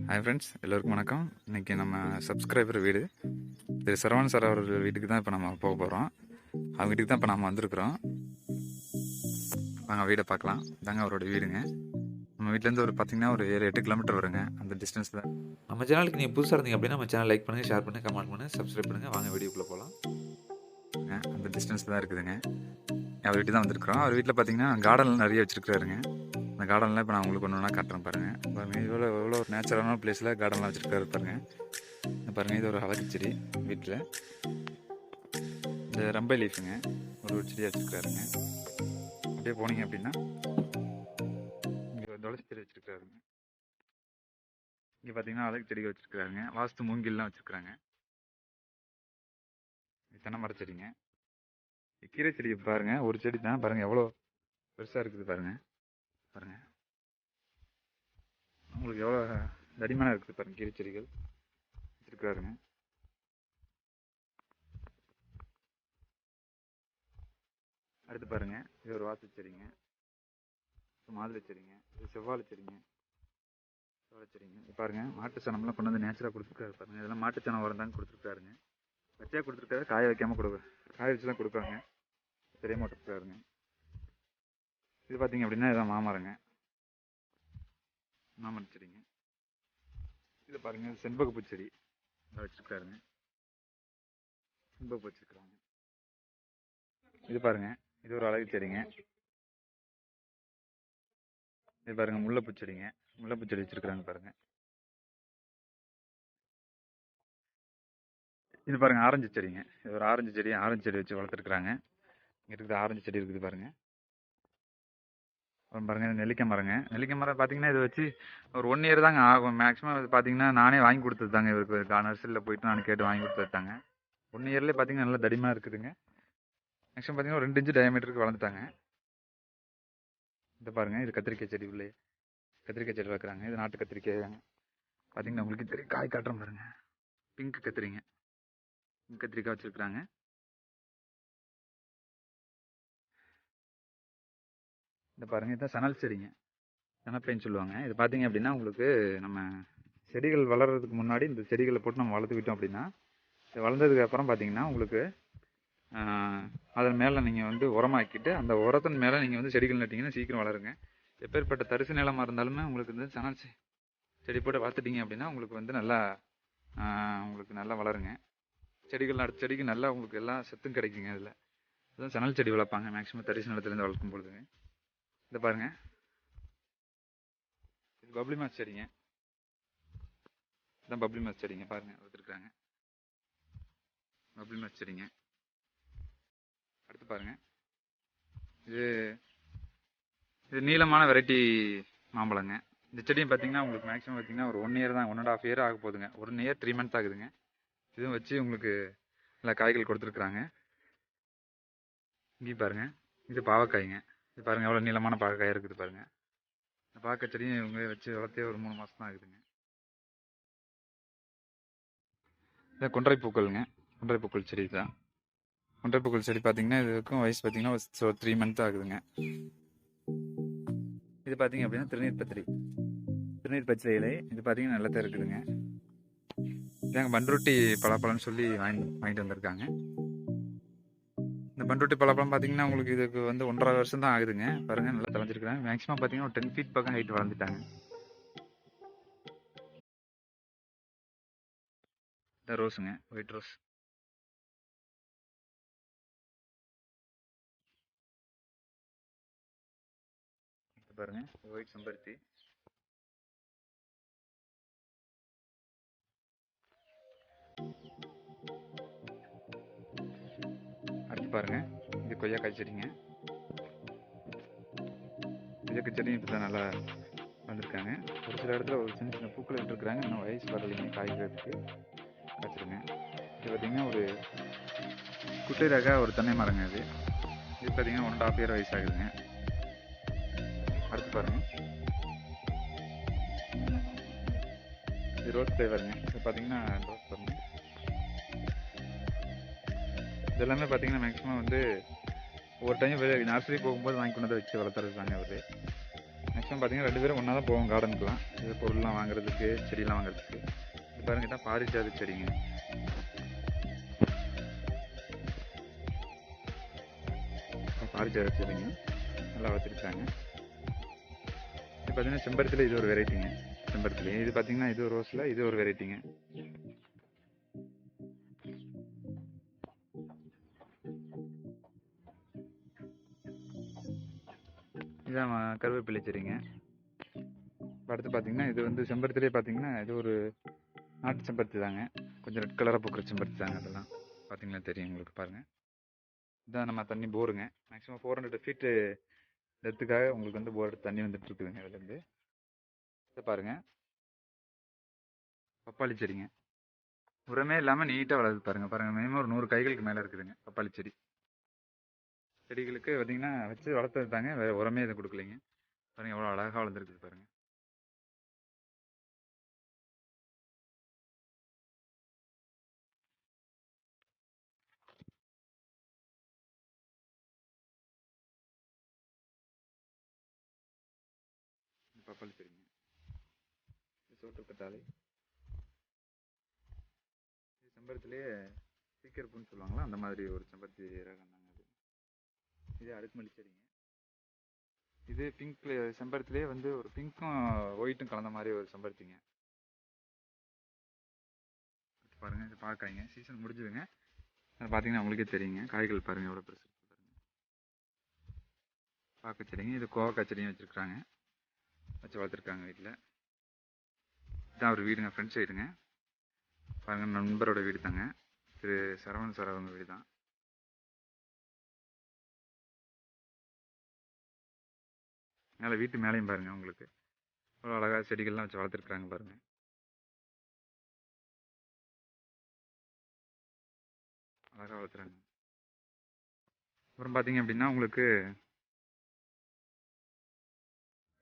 Hi friends, எல்லோருக்கும் வணக்கம். இன்றைக்கி நம்ம சப்ஸ்கிரைபர் வீடு திரு சரவணன் சார் அவர்கள் வீட்டுக்கு தான் இப்போ நம்ம போக போகிறோம். அவங்க வீட்டுக்கு தான் இப்போ நம்ம வந்திருக்கிறோம். வாங்க வீடை பார்க்கலாம். இதாங்க அவரோட வீடுங்க. நம்ம வீட்டிலேருந்து ஒரு பார்த்திங்கன்னா ஒரு 7-8 கிலோமீட்டர் வருங்க. அந்த டிஸ்டன்ஸ் தான். நம்ம சேனலுக்கு நீங்கள் புதுசாக இருந்தீங்க அப்படின்னா நம்ம சேனல் லைக் பண்ணுங்கள், ஷேர் பண்ணுங்கள், கமெண்ட் பண்ணுங்கள், சப்ஸ்கிரைப் பண்ணுங்கள். வாங்க வீடியோக்குள்ளே போகலாம். அந்த டிஸ்டன்ஸ் தான் இருக்குதுங்க. அவர் வீட்டு தான் வந்திருக்கிறோம். அவர் வீட்டில் பார்த்திங்கன்னா கார்டன் நிறைய வச்சுருக்காருங்க. அந்த கார்டன்லாம் இப்போ நான் உங்களுக்கு ஒன்று ஒன்றா காட்டுறேன் பாருங்கள். பாருங்கள், எவ்வளோ ஒரு நேச்சுரலான பிளேஸில் கார்டன்லாம் வச்சுருக்காரு பாருங்கள். பாருங்கள், இது ஒரு அழகு செடி. வீட்டில் இந்த ரம்பை லீஃபுங்க ஒரு செடியாக வச்சுருக்காருங்க. அப்படியே போனீங்க அப்படின்னா இங்கே ஒரு துளசி செடி வச்சுருக்காருங்க. இங்கே பார்த்தீங்கன்னா அழகு செடிகள் வச்சுருக்காருங்க. வாஸ்து மூங்கில்லாம் வச்சுருக்குறாங்க. தென்னை மர செடிங்க. கீரை செடி பாருங்கள், ஒரு செடி தான் பாருங்கள் எவ்வளோ பெருசாக இருக்குது பாருங்கள். பாருங்கள் உங்களுக்கு எவ்வளோ தடிமனாக இருக்குது பாருங்கள். கீரை செடிகள் வச்சுருக்காருங்க. அடுத்து பாருங்க, இது ஒரு வாசல் செடிங்க, மாதுளை செடிங்க, இது செவ்வாழை செடிங்க, செவ்வாழை செடிங்க. பாருங்க, மாட்டு சனம்லாம் கொண்டு வந்து நேச்சராக கொடுத்துருக்காரு பாருங்க. இதெல்லாம் மாட்டு சனம் உரம் தாங்க கொடுத்துருக்காருங்க. வச்சா கொடுத்துருக்காரு, காய வைக்காம காய வச்சு தான் கொடுப்பாங்க. தெரிய மாட்டிருக்காருங்க. இது பார்த்தீங்க அப்படின்னா இதான் மாமரங்க, மாமர செடிங்க. இது பாருங்க, செண்பகப்பூ செடி வச்சிருக்காருங்க. செண்பகப்பூ வச்சிருக்காங்க. இது பாருங்க, இது ஒரு அழகு செடிங்க. இது பாருங்க, முல்லைப்பூ செடிங்க. முல்லைப்பூ செடி வச்சிருக்காங்க பாருங்க. இது பாருங்க, ஆரஞ்சு செடிங்க. இது ஒரு ஆரஞ்சு செடி வச்சு வளர்த்துருக்குறாங்க. இங்கே இருக்குது ஆரஞ்சு செடி இருக்குது பாருங்க. பாருங்க, நெல்லிக்காய் மரங்க. நெல்லிக்காய் மரம் பார்த்தீங்கன்னா இது வச்சு ஒரு 1 இயர் தாங்க ஆகும் மேக்ஸிமம். இது பார்த்தீங்கன்னா நானே வாங்கி கொடுத்தது தாங்க. இவருக்கு நர்சரியில் போயிட்டு நான் கேட்டு வாங்கி கொடுத்தது தாங்க. 1 இயர்லேயே பார்த்தீங்கன்னா நல்லா தடிமாக இருக்குதுங்க. மேக்ஸிமம் பார்த்தீங்கன்னா ஒரு 2 இன்ச்சு டயமீட்டருக்கு வளர்ந்துட்டாங்க. இது பாருங்க, இது கத்திரிக்காய் செடி. உள்ளே கத்திரிக்காய் செடி வைக்கிறாங்க. இது நாட்டு கத்திரிக்காய் பார்த்தீங்கன்னா உங்களுக்கு தெரியும். காய் காட்டுறேன் பாருங்க, பிங்க் கத்திரிங்க. பிங்க் கத்திரிக்காய் வச்சுருக்குறாங்க. இந்த பாருங்க, இதுதான் சணல் செடிங்க. சனப்பைன்னு சொல்லுவாங்க. இது பார்த்தீங்க அப்படின்னா உங்களுக்கு நம்ம செடிகள் வளர்கிறதுக்கு முன்னாடி இந்த செடிகளை போட்டு நம்ம வளர்த்துக்கிட்டோம் அப்படின்னா, இது வளர்ந்ததுக்கு அப்புறம் பார்த்தீங்கன்னா உங்களுக்கு அதன் மேலே நீங்கள் வந்து உரமாக்கிட்டு அந்த உரத்தின் மேலே நீங்கள் வந்து செடிகள் நட்டிங்கன்னா சீக்கிரம் வளருங்க. எப்பேற்பட்ட தரிசு நிலமாக இருந்தாலுமே உங்களுக்கு வந்து சணல் செடி போட்டு வளர்த்துட்டிங்க அப்படின்னா உங்களுக்கு வந்து நல்லா வளருங்க. செடிகள் அடுத்த செடிக்கு நல்லா உங்களுக்கு எல்லா சத்தும் கிடைக்குங்க. இதில் அதுதான் சணல் செடி வளர்ப்பாங்க மேக்ஸிமம் தரிசு நிலத்துலேருந்து வளர்க்கும் பொழுதுங்க. இதை பாருங்கள், இது பப்ளி மாஸ் செடிங்க. இதான் பப்ளி மாஸ் செடிங்க. பாருங்கள், வளர்த்துருக்குறாங்க பப்ளி மாஸ் செடிங்க. அடுத்து பாருங்கள், இது நீளமான வெரைட்டி மாம்பழங்க. இந்த செடியும் பார்த்தீங்கன்னா உங்களுக்கு மேக்ஸிமம் பார்த்தீங்கன்னா ஒரு 1 இயர் தான், 1.5 இயர் ஆக போகுதுங்க. 1 இயர் 3 மந்த்ஸ் ஆகுதுங்க. இதுவும் வச்சு உங்களுக்கு நல்லா காய்கள் கொடுத்துருக்குறாங்க. இங்கேயும் பாருங்கள், இது பாவக்காய்ங்க. இது பாருங்கள் எவ்வளோ நீளமான பாவக்காய் இருக்குது பாருங்கள். இந்த பாவக்காய் செடியும் இவங்க வச்சு வளர்த்தே ஒரு 3 மாதம் தான் ஆகுதுங்க. இதான் கொன்றை பூக்கள்ங்க. கொன்றை பூக்கள் செடி தான். கொன்றை பூக்கள் செடி பார்த்தீங்கன்னா இதுக்கும் வயசு பார்த்தீங்கன்னா ஒரு 3 மந்த் ஆகுதுங்க. இது பார்த்தீங்க அப்படின்னா திருநீர் பச்சை இலை. இது பார்த்தீங்கன்னா நல்லா தான் இருக்குதுங்க. இதாங்க பண்ருட்டி பலாப்பழம்னு சொல்லி வாங்கிட்டு வந்திருக்காங்க. இந்த பண்ருட்டி பலாப்பழம் பார்த்தீங்கன்னா உங்களுக்கு இதுக்கு வந்து 1.5 வருஷம் தான் ஆகுதுங்க. பாருங்க, நல்லா தலைஞ்சிருக்கிறாங்க. மேக்ஸிமம் பார்த்தீங்கன்னா ஒரு 10 ஃபீட் பக்கம் ஹைட் வளர்ந்துட்டாங்க. இந்த ரோஸுங்க, ஒயிட் ரோஸ். பாருங்க, ஒயிட் செம்பருத்தி. அடுத்து பாருங்க, இது கொய்யாக்காய் செடிங்க. கொய்யாக்காய் செடியும் இப்போ தான் நல்லா வந்திருக்காங்க. ஒரு சில இடத்துல ஒரு சின்ன சின்ன பூக்கள் விட்டுருக்குறாங்க. இன்னும் வயசு வரலைங்க காய்க்கிறதுக்கு. வச்சுருங்க. இது பார்த்தீங்கன்னா ஒரு குட்டை ரக ஒரு தென்னை மரங்க. இது பார்த்தீங்கன்னா 1.5 இயர் வயசு ஆகுதுங்க. அடுத்து பாருங்க, இது ரோஸ் ஃப்ளேவருங்க. இது பார்த்தீங்கன்னா ரோஸ் பாருங்க. இது எல்லாமே பார்த்தீங்கன்னா மேக்ஸிமம் வந்து ஒரு டைம் நர்சரி போகும்போது வாங்கி கொண்டு வந்து வச்சு வளர்த்துறது தாங்க அவர். மேக்ஸிமம் பார்த்தீங்கன்னா 2 பேரும் ஒன்றா தான் போவோம் கார்டனுக்குலாம். இது பொருள்லாம் வாங்குறதுக்கு, செடிலாம் வாங்குறதுக்கு. இது பாருங்க இதான் பாரிஜாத செடிங்க. பாரிஜாத செடிங்க. நல்லா வளர்த்துருக்காங்க. இது பார்த்தீங்கன்னா செம்பருத்தியில் இது ஒரு வெரைட்டிங்க. செம்பருத்திலே இது பார்த்தீங்கன்னா இது ஒரு ரோஸில் இது ஒரு வெரைட்டிங்க. இதான் கருவேப்பிலை செடிங்க. அடுத்து பார்த்தீங்கன்னா இது வந்து செம்பருத்திலே பார்த்தீங்கன்னா இது ஒரு நாட்டு செம்பருத்தி தாங்க. கொஞ்சம் ரெட் கலராக பூக்கிற செம்பருத்தி தாங்க. அதெல்லாம் பார்த்தீங்கன்னா தெரியும் உங்களுக்கு. பாருங்கள், இதான் நம்ம தண்ணி போருங்க. மேக்ஸிமம் 400 ஃபீட்டு டெத்துக்காக உங்களுக்கு வந்து போர் தண்ணி வந்துட்டு இருக்குதுங்க. இதுலேருந்து இதை பாருங்கள், பப்பாளி செடிங்க. உரமே இல்லாமல் நீட்டாக வளருது பாருங்கள். பாருங்கள், மினிமம் ஒரு 100 கைகளுக்கு மேலே இருக்குதுங்க பப்பாளி செடி. செடிகளுக்கு பார்த்தீங்கன்னா வச்சு வளர்த்தது தாங்க, வேறு உரமே எதுவும் கொடுக்கலைங்க. பாருங்கள் எவ்வளோ அழகாக வளர்ந்துருக்குது பாருங்கள். பப்பாளி செடிங்க. சோற்றுக்கத்தாழை செம்பருத்திலேயே சீக்கிரப்புன்னு சொல்லுவாங்களா, அந்த மாதிரி ஒரு செம்பருத்தி ரகம் தாங்க அது. இது அடுக்குமல்லி செடிங்க. இது பிங்க் செம்பருத்திலேயே வந்து ஒரு பிங்க்கும் ஒயிட்டும் கலந்த மாதிரி ஒரு செம்பருத்திங்க. பாருங்க, இது பார்க்காய்ங்க சீசன் முடிஞ்சுதுங்க. அது பார்த்தீங்கன்னா உங்களுக்கே தெரியுங்க. காய்கள் பாருங்க எவ்வளோ பெருசு பாருங்க. பார்க்க செடிங்க. இது கோவக்காய் செடியும் வச்சுருக்குறாங்க, வச்சு வளர்த்துருக்காங்க வீட்டில். இதுதான் ஒரு வீடுங்க, ஃப்ரெண்ட்ஸ் வீடுங்க. பாருங்க, நண்பரோட வீடு தாங்க. திரு சரவணன் சார் அவங்க வீடு தான். மேலே வீட்டு மேலேயும் பாருங்க உங்களுக்கு அவ்வளோ அழகாக செடிகள்லாம் வச்சு வளர்த்துருக்குறாங்க பாருங்க. அழகாக வளர்த்துறாங்க. அப்புறம் பார்த்தீங்க அப்படின்னா உங்களுக்கு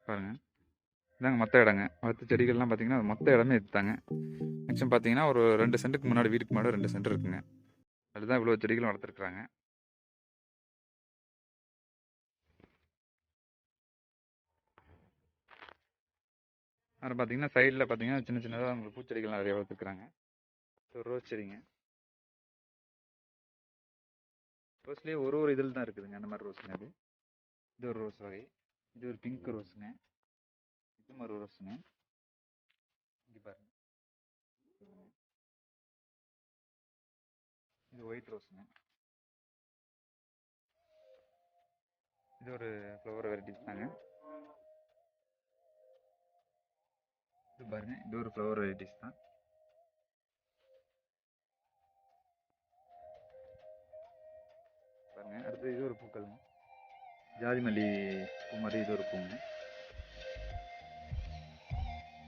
பாருங்க, இதாங்க மொத்த இடங்க. வளர்த்த செடிகள்லாம் பார்த்தீங்கன்னா மொத்த இடமே எடுத்தாங்க. மேக்ஸிமம் பார்த்தீங்கன்னா ஒரு 2 சென்ட்டுக்கு முன்னாடி, வீட்டுக்கு முன்னாடி 2 சென்ட் இருக்குங்க. அதுதான் இவ்வளோ செடிகளும் வளர்த்துருக்குறாங்க. அப்புறம் பார்த்தீங்கன்னா சைடில் பார்த்தீங்கன்னா சின்ன சின்னதாக உங்களுக்கு பூச்செடிகள்லாம் நிறைய வளர்த்துருக்குறாங்க. ஒரு ரோஸ் செடிங்க. ரோஸ்லேயே ஒரு ஒரு இதில் தான் இருக்குதுங்க. அந்த மாதிரி ரோஸுங்க. அது இது ஒரு ரோஸ் வகை. இது ஒரு பிங்க் ரோஸுங்க. இது ஒரு ரோஸுங்க. இங்கே பாருங்க, இது ஒயிட் ரோஸுங்க. இது ஒரு ஃப்ளவர் வெரைட்டிஸ் தாங்க. இது பாருங்க, இது ஒரு ஃப்ளவர் வெரைட்டிஸ் தான். பாருங்க, அடுத்து இது ஒரு பூக்கள்ங்க. ஜாதி மல்லி பூ மாதிரி இது ஒரு பூங்க.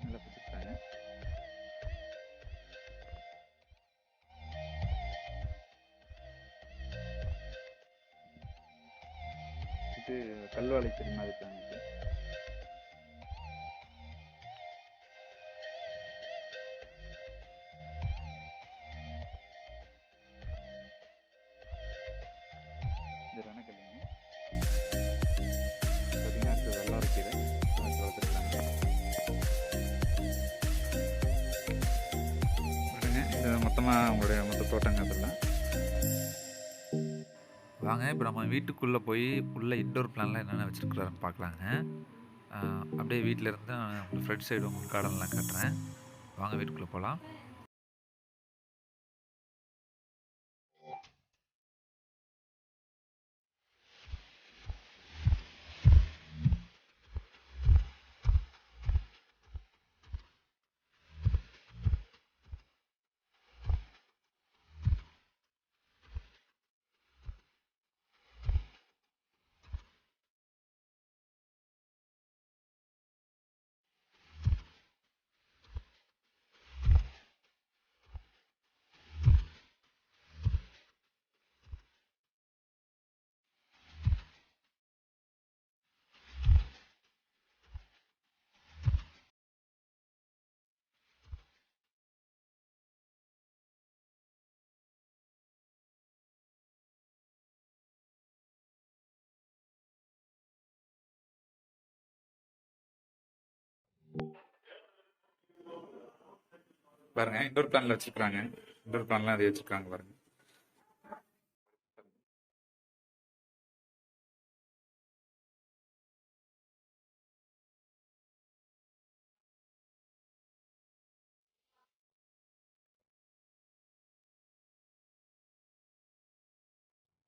நல்லா பூத்துட்டாங்க. இது கல்வாழை செடி மாதிரி தாங்க. இது ரணக்கல்லுங்க. பார்த்தீங்கன்னா அடுத்து வெள்ளாறு கீரை வளர்த்துருக்காங்க. பாருங்க, இது மொத்தமாக உங்களுடைய மொத்த தோட்டங்க அதெல்லாம். வாங்க இப்போ நம்ம வீட்டுக்குள்ளே போய் உள்ள இன்டோர் பிளான்லாம் என்னென்ன வச்சுருக்குறாருன்னு பார்க்கலாங்க. அப்படியே வீட்டில் இருந்து உங்கள் ஃப்ரண்ட் சைடு உங்களுக்கு கார்டன்லாம் காட்டுறேன். வாங்க வீட்டுக்குள்ளே போகலாம். பாருங்க இண்டோர் பிளான்ல வச்சிருக்காங்க. இண்டோர் பிளான்லாம் அது வச்சிருக்காங்க பாருங்க.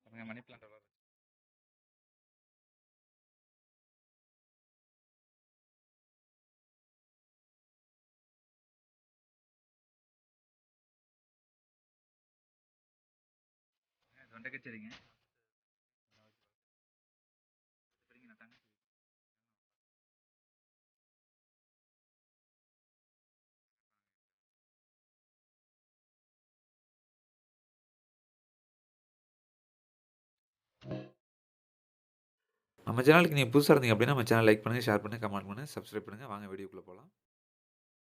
பாருங்க மணி பிளான்ட் எவ்வளோ இருக்கு. இது வெண்டைக்காய் செடிங்க. சரிங்க நட்டாங்க. நம்ம சேனலுக்கு நீங்க புதுசா இருந்தீங்க அப்படின்னா, நம்ம சேனல் லைக் பண்ணுங்க, ஷேர் பண்ணுங்க, கமெண்ட் பண்ணுங்க, சப்ஸ்கிரைப் பண்ணுங்க. வாங்க வீடியோக்குள்ள போலாம்.